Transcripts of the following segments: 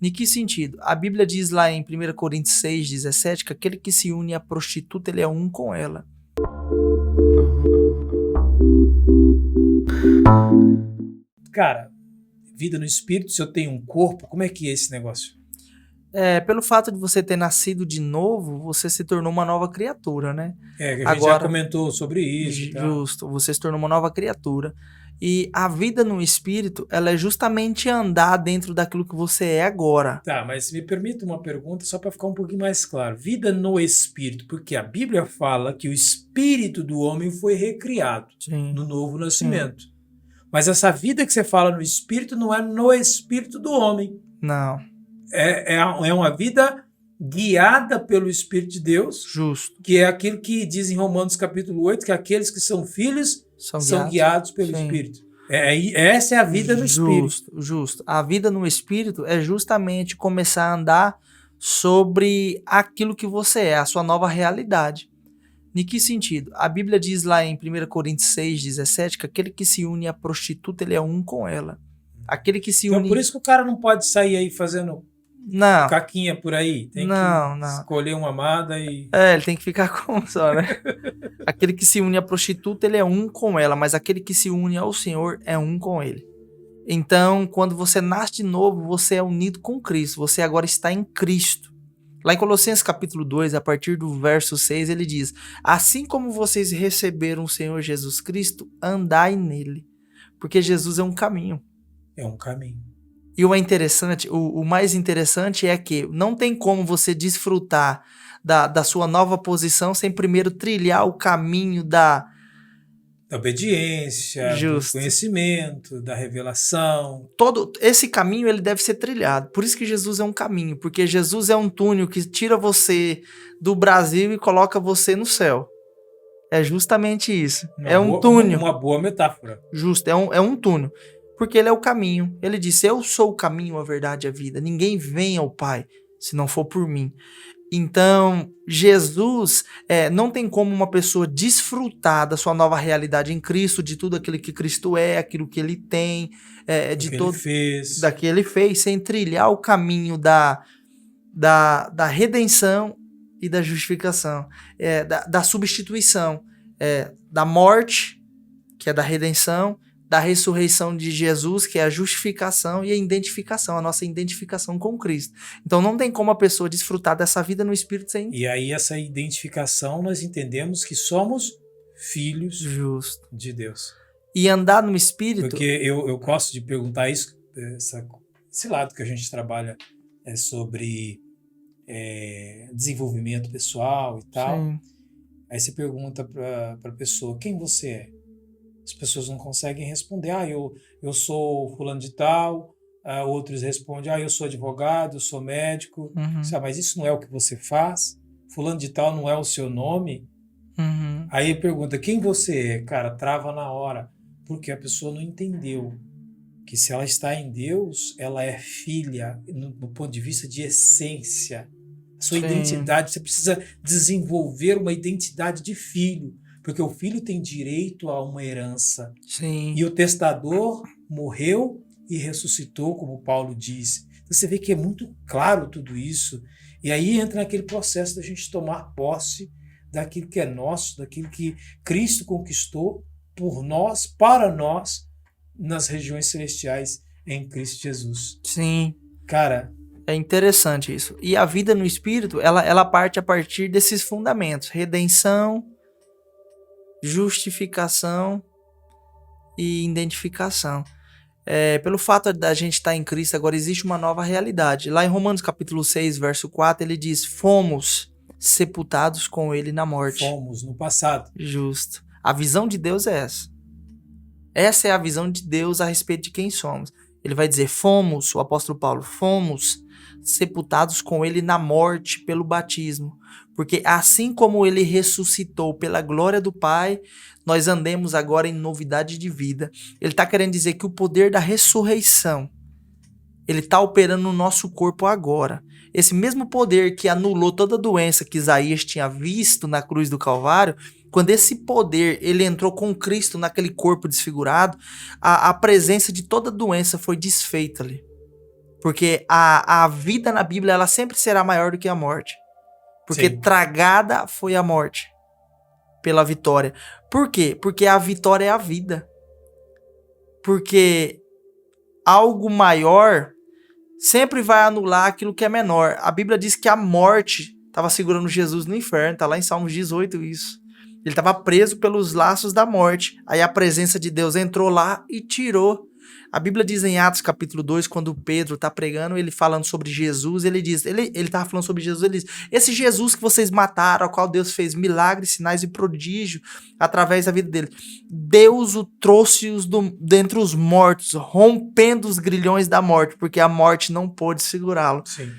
Em que sentido? A Bíblia diz lá em 1 Coríntios 6,17 que aquele que se une à prostituta, ele é um com ela. Cara, vida no espírito, se eu tenho um corpo, como é que é esse negócio? Pelo fato de você ter nascido de novo, você se tornou uma nova criatura, né? A gente já comentou sobre isso. Justo, você se tornou uma nova criatura. E a vida no espírito, ela é justamente andar dentro daquilo que você é agora. Tá, mas me permita uma pergunta só para ficar um pouquinho mais claro. Vida no espírito, porque a Bíblia fala que o espírito do homem foi recriado no novo nascimento. Mas essa vida que você fala no espírito não é no espírito do homem. Não. É uma vida guiada pelo Espírito de Deus. Justo. Que é aquilo que diz em Romanos capítulo 8, que aqueles que são filhos são guiados pelo Espírito. Essa é a vida no Espírito. Justo. A vida no Espírito é justamente começar a andar sobre aquilo que você é, a sua nova realidade. Em que sentido? A Bíblia diz lá em 1 Coríntios 6,17 que aquele que se une à prostituta, ele é um com ela. Aquele que se une... Então por isso que o cara não pode sair aí fazendo caquinha por aí. Tem que escolher uma amada e... ele tem que ficar com um só, né? Aquele que se une à prostituta, ele é um com ela, mas aquele que se une ao Senhor é um com ele. Então, quando você nasce de novo, você é unido com Cristo. Você agora está em Cristo. Lá em Colossenses capítulo 2, a partir do verso 6, ele diz: assim como vocês receberam o Senhor Jesus Cristo, andai nele. Porque Jesus é um caminho. É um caminho. E o mais interessante é que não tem como você desfrutar da sua nova posição sem primeiro trilhar o caminho da obediência, do conhecimento, da revelação. Todo esse caminho ele deve ser trilhado. Por isso que Jesus é um caminho, porque Jesus é um túnel que tira você do Brasil e coloca você no céu. É justamente isso. Um túnel. Uma boa metáfora. Justo, é um túnel. Porque ele é o caminho. Ele disse: eu sou o caminho, a verdade e a vida. Ninguém vem ao Pai se não for por mim. Então, Jesus, não tem como uma pessoa desfrutar da sua nova realidade em Cristo, de tudo aquilo que Cristo é, aquilo que ele tem, daquilo que ele fez, sem trilhar o caminho da redenção e da justificação, da substituição, da morte, que é da redenção, da ressurreição de Jesus, que é a justificação, e a identificação, a nossa identificação com Cristo. Então não tem como a pessoa desfrutar dessa vida no Espírito sem... E aí essa identificação nós entendemos que somos filhos de Deus. E andar no Espírito... Porque eu gosto de perguntar isso, esse lado que a gente trabalha sobre desenvolvimento pessoal e tal. Sim. Aí você pergunta para a pessoa, quem você é? As pessoas não conseguem responder. Eu sou fulano de tal. Outros respondem, eu sou advogado, eu sou médico. Mas isso não é o que você faz? Fulano de tal não é o seu nome? Aí pergunta, quem você é? Cara, trava na hora. Porque a pessoa não entendeu que se ela está em Deus, ela é filha no ponto de vista de essência. A sua identidade, você precisa desenvolver uma identidade de filho. Porque o filho tem direito a uma herança. Sim. E o testador morreu e ressuscitou, como Paulo diz. Então você vê que é muito claro tudo isso. E aí entra naquele processo da gente tomar posse daquilo que é nosso, daquilo que Cristo conquistou por nós, para nós, nas regiões celestiais em Cristo Jesus. Sim. Cara... É interessante isso. E a vida no Espírito, ela parte a partir desses fundamentos. Redenção, justificação e identificação. Pelo fato da gente estar em Cristo, agora existe uma nova realidade. Lá em Romanos capítulo 6, verso 4, ele diz: fomos sepultados com ele na morte. Fomos no passado. Justo. A visão de Deus é essa. Essa é a visão de Deus a respeito de quem somos. Ele vai dizer, o apóstolo Paulo, fomos sepultados com ele na morte pelo batismo. Porque assim como ele ressuscitou pela glória do Pai, nós andemos agora em novidade de vida. Ele está querendo dizer que o poder da ressurreição, ele está operando no nosso corpo agora. Esse mesmo poder que anulou toda a doença que Isaías tinha visto na cruz do Calvário, quando esse poder ele entrou com Cristo naquele corpo desfigurado, a presença de toda doença foi desfeita ali. Porque a vida na Bíblia, ela sempre será maior do que a morte. Porque Sim. tragada foi a morte pela vitória. Por quê? Porque a vitória é a vida. Porque algo maior sempre vai anular aquilo que é menor. A Bíblia diz que a morte estava segurando Jesus no inferno. Tá lá em Salmos 18 isso. Ele estava preso pelos laços da morte. Aí a presença de Deus entrou lá e tirou. A Bíblia diz em Atos capítulo 2, quando Pedro está pregando, ele falando sobre Jesus, ele diz, ele estava falando sobre Jesus, ele diz, esse Jesus que vocês mataram, ao qual Deus fez milagres, sinais e prodígio através da vida dele, Deus o trouxe dentre os mortos, rompendo os grilhões da morte, porque a morte não pôde segurá-lo. Sim.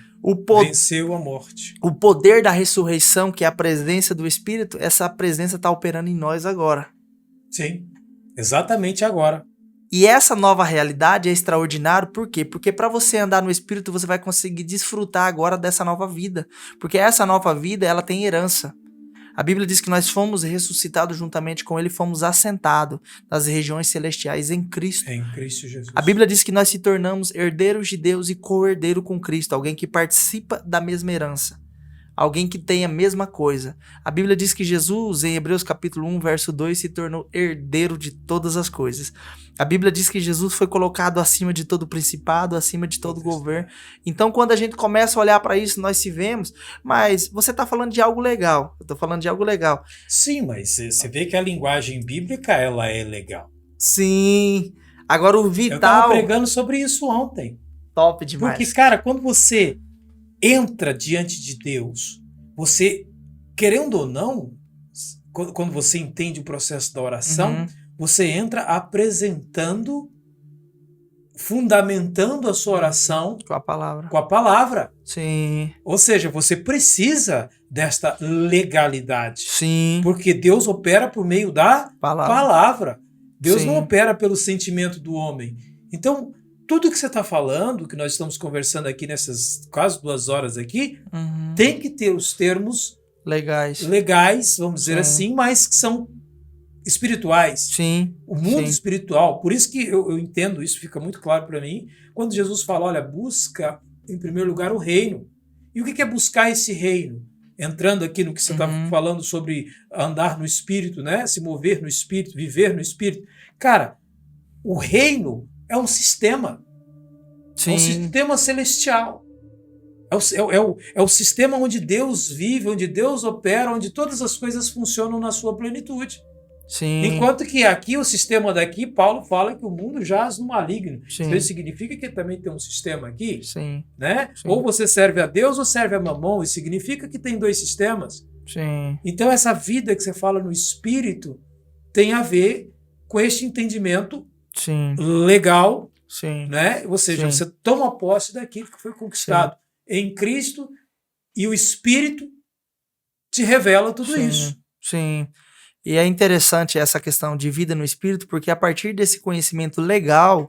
Venceu a morte. O poder da ressurreição, que é a presença do Espírito, essa presença está operando em nós agora. Sim, exatamente agora. E essa nova realidade é extraordinária, por quê? Porque para você andar no Espírito, você vai conseguir desfrutar agora dessa nova vida. Porque essa nova vida, ela tem herança. A Bíblia diz que nós fomos ressuscitados juntamente com Ele, fomos assentados nas regiões celestiais em Cristo. Em Cristo Jesus. A Bíblia diz que nós se tornamos herdeiros de Deus e co-herdeiro com Cristo, alguém que participa da mesma herança. Alguém que tem a mesma coisa. A Bíblia diz que Jesus, em Hebreus capítulo 1, verso 2, se tornou herdeiro de todas as coisas. A Bíblia diz que Jesus foi colocado acima de todo principado, acima de todo governo. Então, quando a gente começa a olhar para isso, nós se vemos, mas você está falando de algo legal. Eu estou falando de algo legal. Sim, mas você vê que a linguagem bíblica, ela é legal. Sim. Agora o vital... Eu estava pregando sobre isso ontem. Top demais. Porque, cara, quando você entra diante de Deus, você, querendo ou não, quando você entende o processo da oração, você entra apresentando, fundamentando a sua oração com a palavra. Com a palavra. Sim. Ou seja, você precisa desta legalidade. Sim. Porque Deus opera por meio da palavra. Deus Sim. não opera pelo sentimento do homem. Então, tudo que você está falando, que nós estamos conversando aqui nessas quase 2 horas aqui, tem que ter os termos legais, vamos dizer assim, mas que são espirituais. Sim. O mundo espiritual. Por isso que eu entendo, isso fica muito claro para mim, quando Jesus fala, olha, busca em primeiro lugar o reino. E o que é buscar esse reino? Entrando aqui no que você está falando sobre andar no espírito, né? Se mover no espírito, viver no espírito. Cara, o reino é um sistema. Sim. É um sistema celestial. É o sistema onde Deus vive, onde Deus opera, onde todas as coisas funcionam na sua plenitude. Sim. Enquanto que aqui, o sistema daqui, Paulo fala que o mundo jaz no maligno. Sim. Então isso significa que também tem um sistema aqui? Sim. Né? Sim. Ou você serve a Deus ou serve a Mamon. Isso significa que tem 2 sistemas. Sim. Então essa vida que você fala no espírito tem a ver com este entendimento legal. Sim. Né? Ou seja, você toma posse daquilo que foi conquistado em Cristo e o Espírito te revela tudo isso. Sim. E é interessante essa questão de vida no Espírito, porque a partir desse conhecimento legal,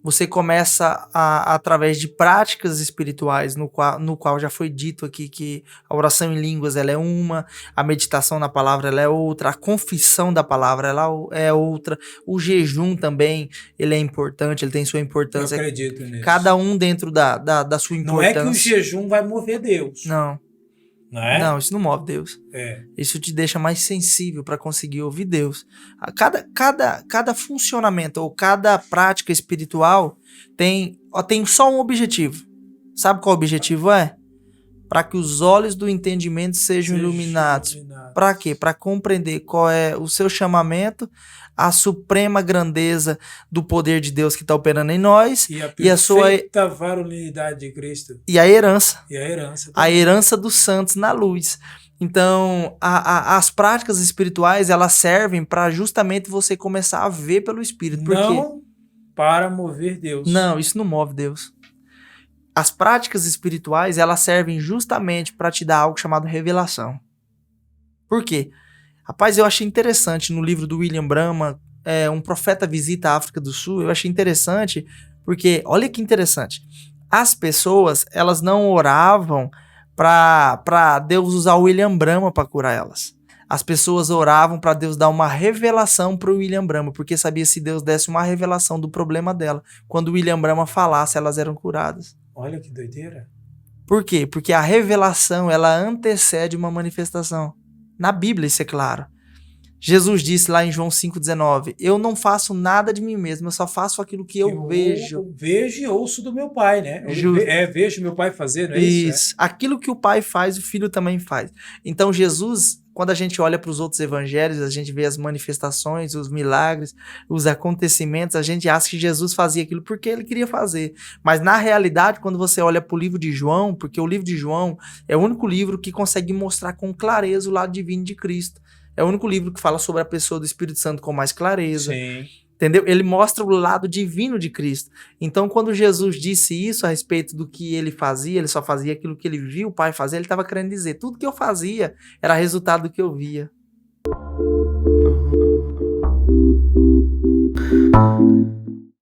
você começa através de práticas espirituais, no qual já foi dito aqui que a oração em línguas ela é uma, a meditação na palavra ela é outra, a confissão da palavra ela é outra, o jejum também ele é importante, ele tem sua importância. Eu acredito nisso. Cada um dentro da sua importância. Não é que o jejum vai mover Deus. Não. Não é? Não, isso não move Deus. Isso te deixa mais sensível para conseguir ouvir Deus. Cada funcionamento ou cada prática espiritual tem só um objetivo. Sabe qual o objetivo é? Para que os olhos do entendimento sejam iluminados. Para quê? Para compreender qual é o seu chamamento, a suprema grandeza do poder de Deus que está operando em nós e a sua varonilidade de Cristo. E a herança. A herança dos santos na luz. Então, as práticas espirituais, elas servem para justamente você começar a ver pelo Espírito. Não para mover Deus. Não, isso não move Deus. As práticas espirituais, elas servem justamente para te dar algo chamado revelação. Por quê? Rapaz, eu achei interessante no livro do William Branham, Um Profeta Visita a África do Sul, eu achei interessante porque, olha que interessante, as pessoas, elas não oravam para Deus usar o William Branham para curar elas. As pessoas oravam para Deus dar uma revelação para o William Branham, porque sabia se Deus desse uma revelação do problema dela, quando o William Branham falasse, elas eram curadas. Olha que doideira. Por quê? Porque a revelação, ela antecede uma manifestação. Na Bíblia, isso é claro. Jesus disse lá em João 5,19, eu não faço nada de mim mesmo, eu só faço aquilo que eu vejo. Eu vejo e ouço do meu pai, né? Justo. Vejo meu pai fazer, não é isso? Isso. Aquilo que o pai faz, o filho também faz. Então Jesus, quando a gente olha para os outros evangelhos, a gente vê as manifestações, os milagres, os acontecimentos, a gente acha que Jesus fazia aquilo porque ele queria fazer. Mas na realidade, quando você olha para o livro de João, porque o livro de João é o único livro que consegue mostrar com clareza o lado divino de Cristo. É o único livro que fala sobre a pessoa do Espírito Santo com mais clareza. Sim. Entendeu? Ele mostra o lado divino de Cristo. Então, quando Jesus disse isso a respeito do que ele fazia, ele só fazia aquilo que ele viu o Pai fazer, ele estava querendo dizer, tudo que eu fazia era resultado do que eu via.